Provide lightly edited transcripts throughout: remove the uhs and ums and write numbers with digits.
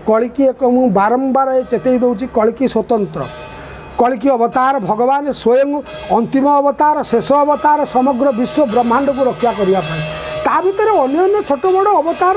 कलिकी एक मु बारंबार चेतई दूँ कलिकी स्वतंत्र कलिकी अवतार भगवान स्वयं अंतिम अवतार शेष अवतार समग्र विश्व ब्रह्मांड को रक्षा करने ता भर अन्य छोट बड़ अवतार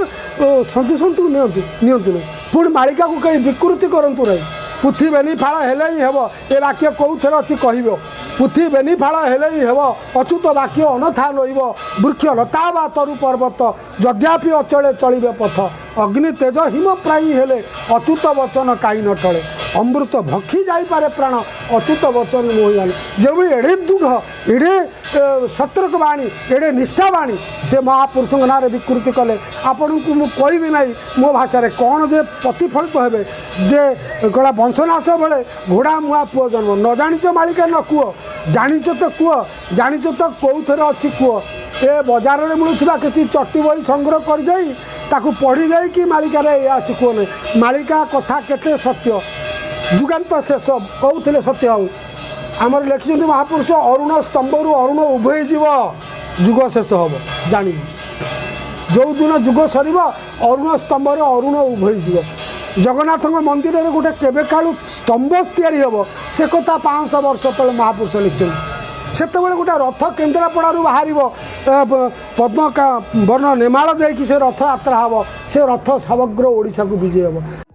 सन्तु सन्तु नियंतु पुणी मालिका को कहीं विकृति करूँ ना पुथी बेनी फाड़ हेले ही हेब ए वाक्य कौन अच्छी कह पुथी बेनी फाड़ हेले ही हेब अच्युत वाक्य अनथा नईब वृक्ष लता बा तरु पर्वत यद्यापि अचले चलिबे पथ अग्नि तेज हिम प्रायी हेले अच्युत वचन कहीं न टले अमृत भक्षी जापे प्राण अच्युत वचन मोहियानी जो भी एड़े दृढ़ एड़े सतर्क बाणी एड़े निष्ठा बाणी से महापुरुष ना विकृति कले आपण को मुझे कहबी ना मो भाषा कौन जे प्रतिफलित हे जे गला वंशनाश बेले घोड़ा मुआ पुओ जन्म न जाच मालिका न कुह जाच तो कुह जाच तो कौन अच्छी कुह ए बजार में मिलूला किसी चटी बही संग्रह कर पढ़ी दे कि मालिकार या अच्छी कुह नहीं मालिका कथा केते सत्य जुगान्त शेष कहते सत्य आउ आमर लिखिं महापुरुष अरुण स्तंभरू अरुण उभय जीव जुग शेष हम जानी जो दिन जुग सर अरुण स्तंभर अरुण उभय जीव जगन्नाथ मंदिर में गोटे केवे कालू स्तंभ या से कथा 500 वर्ष तले महापुरुष लिखिं से गोटे रथ केन्द्रापड़ा बाहर पद्म वर्ण नेमाल देकी से रथ यात्रा हम से रथ समग्र ओडिशा को विजय हम।